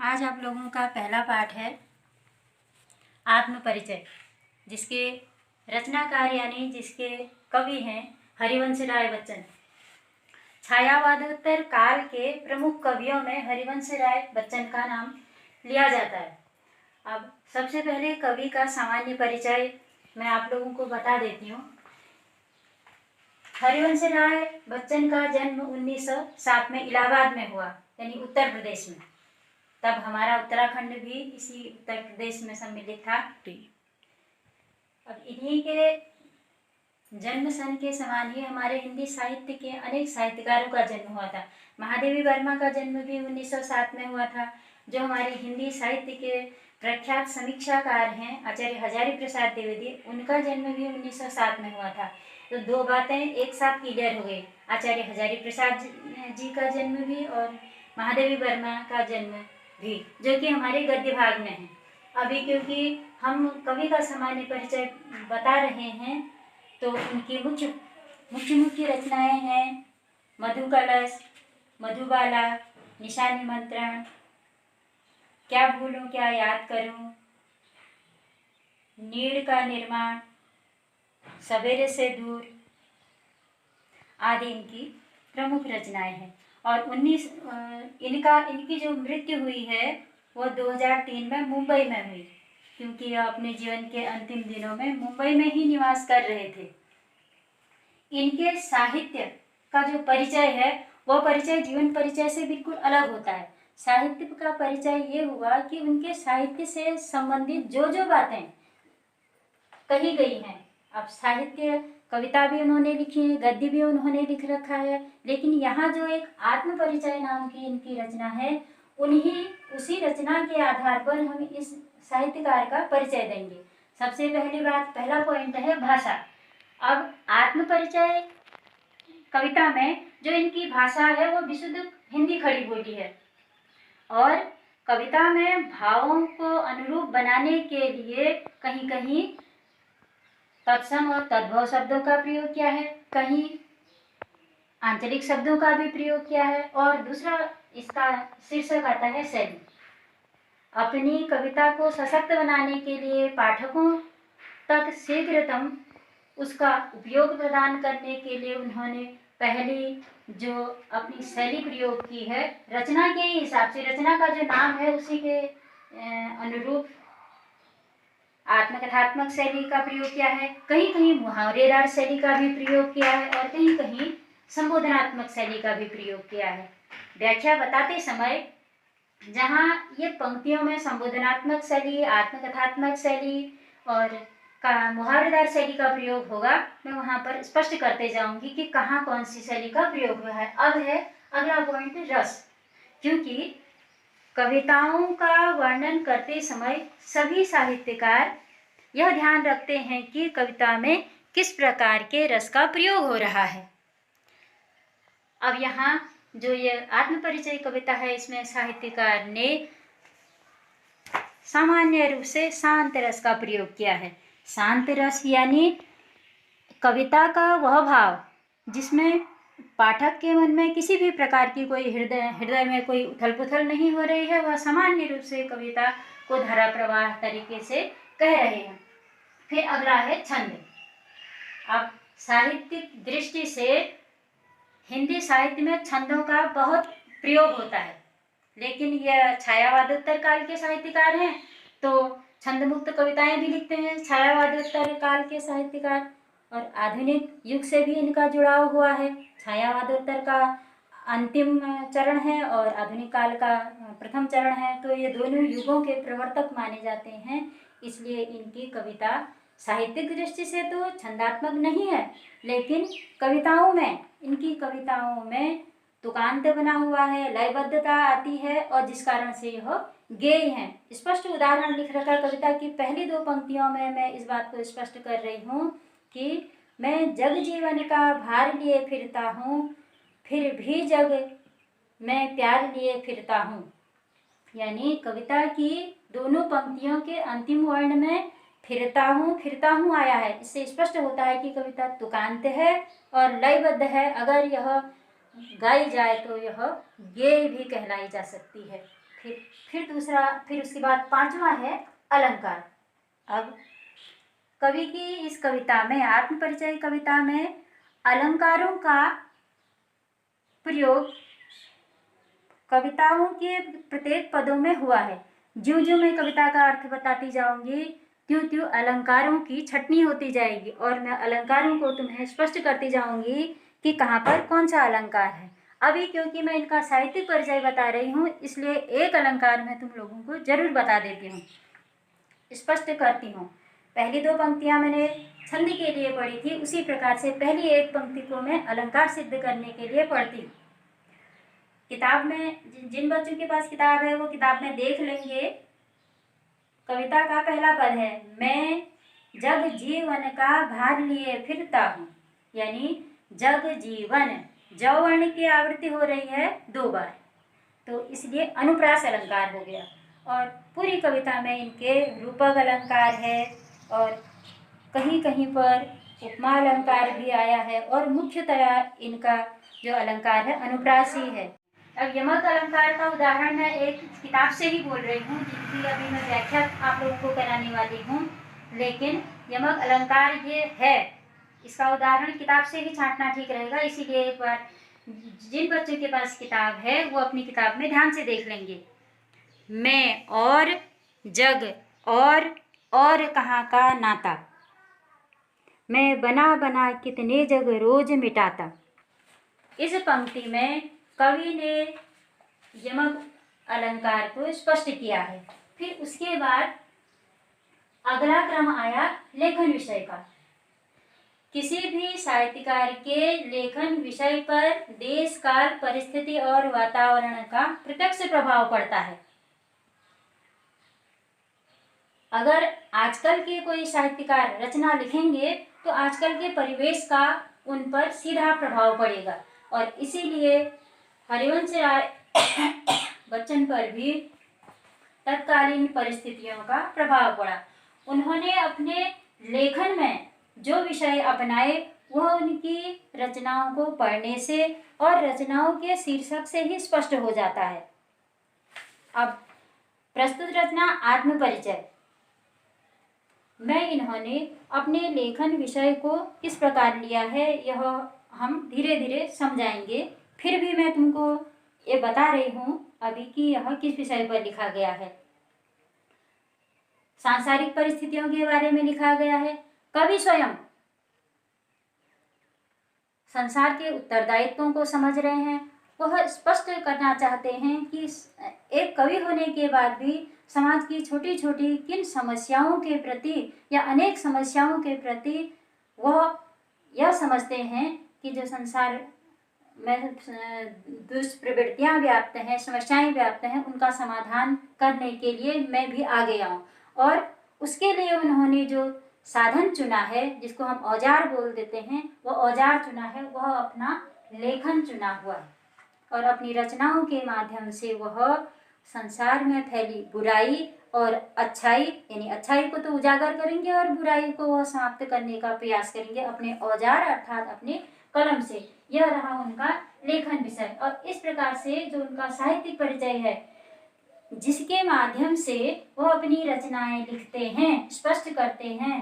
आज आप लोगों का पहला पाठ है आत्म परिचय, जिसके रचनाकार यानी जिसके कवि हैं हरिवंश राय बच्चन। छायावादोत्तर काल के प्रमुख कवियों में हरिवंश राय बच्चन का नाम लिया जाता है। अब सबसे पहले कवि का सामान्य परिचय मैं आप लोगों को बता देती हूँ। हरिवंश राय बच्चन का जन्म 1907 में इलाहाबाद में हुआ, यानी उत्तर प्रदेश में। तब हमारा उत्तराखंड भी इसी उत्तर प्रदेश में सम्मिलित था। अब इन्हीं के जन्म सन के समान ही हमारे हिंदी साहित्य के अनेक साहित्यकारों का जन्म हुआ था। महादेवी वर्मा का जन्म भी 1907 में हुआ था। जो हमारे हिंदी साहित्य के प्रख्यात समीक्षाकार हैं आचार्य हजारी प्रसाद द्विवेदी, उनका जन्म भी 1907 में हुआ था। तो दो बातें एक साथ क्लियर हो गई, आचार्य हजारी प्रसाद जी का जन्म भी और महादेवी वर्मा का जन्म भी, जो कि हमारे गद्य भाग में है। अभी क्योंकि हम कवि का सामान्य परिचय बता रहे हैं, तो उनकी मुख्य रचनाएं हैं मधु कलश, मधुबाला, निशा निमंत्रण, क्या भूलूं क्या याद करूं, नीड़ का निर्माण, सवेरे से दूर आदि इनकी प्रमुख रचनाएं हैं। और इनकी जो मृत्यु हुई है वो 2003 में मुंबई में हुई, क्योंकि यह अपने जीवन के अंतिम दिनों में मुंबई में ही निवास कर रहे थे। इनके साहित्य का जो परिचय है वह परिचय जीवन परिचय से बिल्कुल अलग होता है। साहित्य का परिचय ये हुआ कि उनके साहित्य से संबंधित जो बातें कही गई हैं। अब साहित्य कविता भी उन्होंने लिखी है, गद्य भी उन्होंने लिख रखा है, लेकिन यहाँ जो एक आत्म परिचय नाम की इनकी रचना है, उसी रचना के आधार पर हम इस साहित्यकार का परिचय देंगे। सबसे पहली बात, पहला पॉइंट है भाषा। अब आत्म परिचय कविता में जो इनकी भाषा है वो विशुद्ध हिंदी खड़ी बोली है, और कविता में भावों को अनुरूप बनाने के लिए कहीं कहीं तत्सम और तद्भव शब्दों का प्रयोग किया है, कहीं आंचलिक शब्दों का भी प्रयोग किया है, और दूसरा इसका शीर्षक आता है शैली। अपनी कविता को सशक्त बनाने के लिए पाठकों तक शीघ्रतम उसका उपयोग प्रदान करने के लिए उन्होंने पहली जो अपनी शैली प्रयोग की है, रचना के हिसाब से, रचना का जो नाम है उसी के अनुरूप आत्मकथात्मक शैली का प्रयोग किया है, कहीं कहीं मुहावरेदार शैली का भी प्रयोग किया है, और कहीं कहीं संबोधनात्मक शैली का भी प्रयोग किया है। व्याख्या बताते समय जहाँ ये पंक्तियों में संबोधनात्मक शैली, आत्मकथात्मक शैली और मुहावरेदार शैली का प्रयोग होगा, मैं वहाँ पर स्पष्ट करते जाऊंगी कि कहाँ कौन सी शैली का प्रयोग हुआ है। अब है अगला पॉइंट, रस। क्योंकि कविताओं का वर्णन करते समय सभी साहित्यकार यह ध्यान रखते हैं कि कविता में किस प्रकार के रस का प्रयोग हो रहा है। अब यहाँ जो ये आत्मपरिचय कविता है, इसमें साहित्यकार ने सामान्य रूप से शांत रस का प्रयोग किया है। शांत रस यानी कविता का वह भाव जिसमें पाठक के मन में किसी भी प्रकार की कोई हृदय में कोई उथल पुथल नहीं हो रही है, वह सामान्य रूप से कविता को धारा प्रवाह तरीके से कह रहे हैं। फिर अगला है छंद। अब साहित्यिक दृष्टि से हिंदी साहित्य में छंदों का बहुत प्रयोग होता है, लेकिन यह छायावादोत्तर काल के साहित्यकार हैं तो छंद मुक्त कविताएं भी लिखते हैं छायावादोत्तर काल के साहित्यकार, और आधुनिक युग से भी इनका जुड़ाव हुआ है। छायावादोत्तर का अंतिम चरण है और आधुनिक काल का प्रथम चरण है, तो ये दोनों युगों के प्रवर्तक माने जाते हैं। इसलिए इनकी कविता साहित्यिक दृष्टि से तो छंदात्मक नहीं है, लेकिन इनकी कविताओं में तुकांत बना हुआ है, लयबद्धता आती है, और जिस कारण से यह गेय हैं। स्पष्ट उदाहरण लिख रखा कविता की पहली दो पंक्तियों में मैं इस बात को स्पष्ट कर रही हूँ कि मैं जग जीवन का भार लिए फिरता हूँ, फिर भी जग मैं प्यार लिए फिरता हूँ। यानी कविता की दोनों पंक्तियों के अंतिम वर्ण में फिरता हूँ आया है। इससे स्पष्ट होता है कि कविता तुकांत है और लयबद्ध है। अगर यह गाई जाए तो यह गेय भी कहलाई जा सकती है। फिर दूसरा, फिर उसके बाद पांचवा है अलंकार। अब कवि की इस कविता में, आत्मपरिचय कविता में, अलंकारों का प्रयोग कविताओं के प्रत्येक पदों में हुआ है। ज्यों ज्यों मैं कविता का अर्थ बताती जाऊंगी, त्यों त्यों अलंकारों की छटनी होती जाएगी और मैं अलंकारों को तुम्हें स्पष्ट करती जाऊंगी कि कहाँ पर कौन सा अलंकार है। अभी क्योंकि मैं इनका साहित्यिक परिचय बता रही हूँ, इसलिए एक अलंकार मैं तुम लोगों को जरूर बता देती हूँ, स्पष्ट करती हूँ। पहली दो पंक्तियाँ मैंने छंद के लिए पढ़ी थी, उसी प्रकार से पहली एक पंक्ति को मैं अलंकार सिद्ध करने के लिए पढ़ती हूँ। किताब में जिन बच्चों के पास किताब है वो किताब में देख लेंगे। कविता का पहला पद है, मैं जग जीवन का भार लिए फिरता हूँ, यानी जग जीवन, जौ वर्ण की आवृत्ति हो रही है 2 बार, तो इसलिए अनुप्रास अलंकार हो गया। और पूरी कविता में इनके रूपक अलंकार है और कहीं कहीं पर उपमा अलंकार भी आया है और मुख्यतः इनका जो अलंकार है अनुप्रास ही है। अब यमक अलंकार का उदाहरण मैं एक किताब से ही बोल रही हूँ, जिसकी अभी मैं व्याख्या आप लोगों को कराने वाली हूँ, लेकिन यमक अलंकार ये है, इसका उदाहरण किताब से ही छांटना ठीक रहेगा। इसीलिए एक बार जिन बच्चों के पास किताब है वो अपनी किताब में ध्यान से देख लेंगे। मैं और जग और कहाँ का नाता, मैं बना बना कितने जग रोज मिटाता। इस पंक्ति में कवि ने यमक अलंकार को स्पष्ट किया है। फिर उसके बाद अगला क्रम आया लेखन विषय का। किसी भी साहित्यकार के लेखन विषय पर देश काल परिस्थिति और वातावरण का प्रत्यक्ष प्रभाव पड़ता है। अगर आजकल के कोई साहित्यकार रचना लिखेंगे तो आजकल के परिवेश का उन पर सीधा प्रभाव पड़ेगा और इसीलिए हरिवंश राय बच्चन पर भी तत्कालीन परिस्थितियों का प्रभाव पड़ा। उन्होंने अपने लेखन में जो विषय अपनाए वह उनकी रचनाओं को पढ़ने से और रचनाओं के शीर्षक से ही स्पष्ट हो जाता है। अब प्रस्तुत रचना आत्मपरिचय में इन्होंने अपने लेखन विषय को किस प्रकार लिया है यह हम धीरे धीरे समझाएंगे। फिर भी मैं तुमको ये बता रही हूँ अभी कि यह किस विषय पर लिखा गया है। सांसारिक परिस्थितियों के बारे में लिखा गया है। कवि स्वयं संसार के उत्तरदायित्वों को समझ रहे हैं। वह स्पष्ट करना चाहते हैं कि एक कवि होने के बाद भी समाज की छोटी छोटी किन समस्याओं के प्रति या अनेक समस्याओं के प्रति वह यह समझते हैं कि जो संसार में दुष्प्रवृत्तियाँ व्याप्त हैं, समस्याएं व्याप्त हैं, उनका समाधान करने के लिए मैं भी आगे आऊँ। और उसके लिए उन्होंने जो साधन चुना है, जिसको हम औजार बोल देते हैं, वह औजार चुना है, वह अपना लेखन चुना हुआ है और अपनी रचनाओं के माध्यम से वह संसार में फैली बुराई और अच्छाई, यानी अच्छाई को तो उजागर करेंगे और बुराई को वह समाप्त करने का प्रयास करेंगे अपने औजार अर्थात अपने कलम से। यह रहा उनका लेखन विषय। और इस प्रकार से जो उनका साहित्यिक परिचय है, जिसके माध्यम से वह अपनी रचनाएं लिखते हैं, स्पष्ट करते हैं,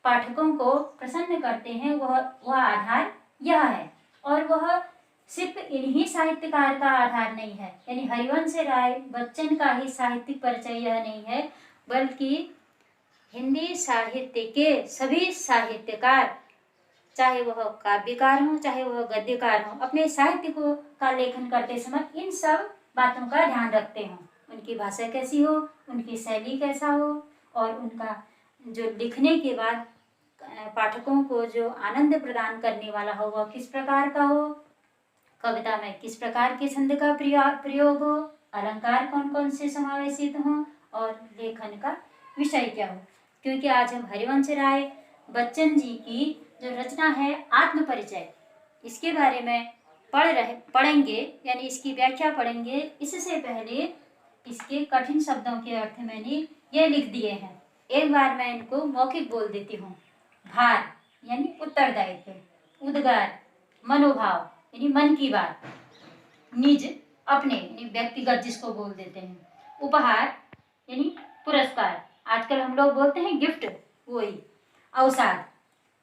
पाठकों को प्रसन्न करते हैं, वह आधार यह है। और वह सिर्फ इन्हीं साहित्यकार का आधार नहीं है, यानी हरिवंश राय बच्चन का ही साहित्यिक परिचय यह नहीं है, बल्कि हिंदी साहित्य के सभी साहित्यकार, चाहे वह काव्यकार हों चाहे वह गद्यकार हों, अपने साहित्य को का लेखन करते समय इन सब बातों का ध्यान रखते हों। उनकी भाषा कैसी हो, उनकी शैली कैसा हो और उनका जो लिखने के बाद पाठकों को जो आनंद प्रदान करने वाला हो वह किस प्रकार का हो, कविता में किस प्रकार के छंद का प्रयोग हो, अलंकार कौन कौन से समावेशित हों और लेखन का विषय क्या हो। क्योंकि आज हम हरिवंश राय बच्चन जी की जो रचना है आत्मपरिचय, इसके बारे में पढ़ेंगे, यानी इसकी व्याख्या पढ़ेंगे। इससे पहले इसके कठिन शब्दों के अर्थ मैंने ये लिख दिए हैं, एक बार मैं इनको मौखिक बोल देती हूँ। भार यानी उत्तरदायित्व, उद्गार मनोभाव यानी मन की बात, निज अपने यानी व्यक्तिगत जिसको बोल देते हैं, उपहार यानी पुरस्कार, आजकल हम लोग बोलते हैं गिफ्ट, वही। अवसाद,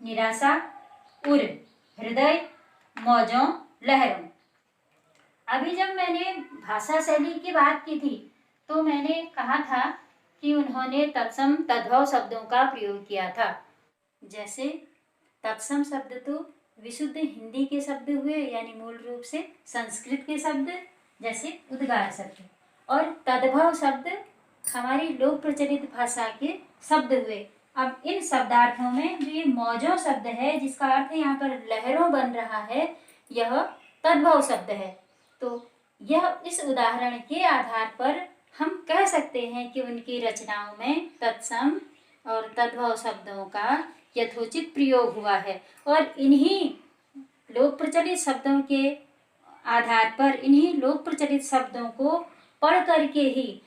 निराशा, उर, हृदय, मौजों, लहरों। अभी जब मैंने भाषा शैली की बात की थी तो मैंने कहा था कि उन्होंने तत्सम तद्भव शब्दों का प्रयोग किया था। जैसे तत्सम शब्द तो विशुद्ध हिंदी के शब्द हुए, यानी मूल रूप से संस्कृत के शब्द, जैसे उद्गार शब्द, और तद्भव शब्द हमारी लोक प्रचलित भाषा के शब्द हुए। अब इन शब्दार्थों में जो ये मौजों शब्द है, जिसका अर्थ यहाँ पर लहरों बन रहा है, यह तद्भव शब्द है। तो यह इस उदाहरण के आधार पर हम कह सकते हैं कि उनकी रचनाओं में तत्सम और तद्भव शब्दों का यथोचित प्रयोग हुआ है, और इन्हीं लोक प्रचलित शब्दों के आधार पर, इन्हीं लोक प्रचलित शब्दों को पढ़ करके ही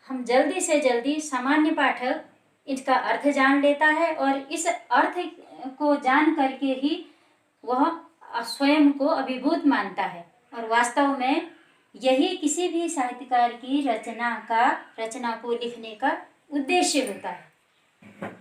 हम जल्दी से जल्दी सामान्य पाठक इसका अर्थ जान लेता है, और इस अर्थ को जान करके ही वह स्वयं को अभिभूत मानता है। और वास्तव में यही किसी भी साहित्यकार की रचना को लिखने का उद्देश्य होता है।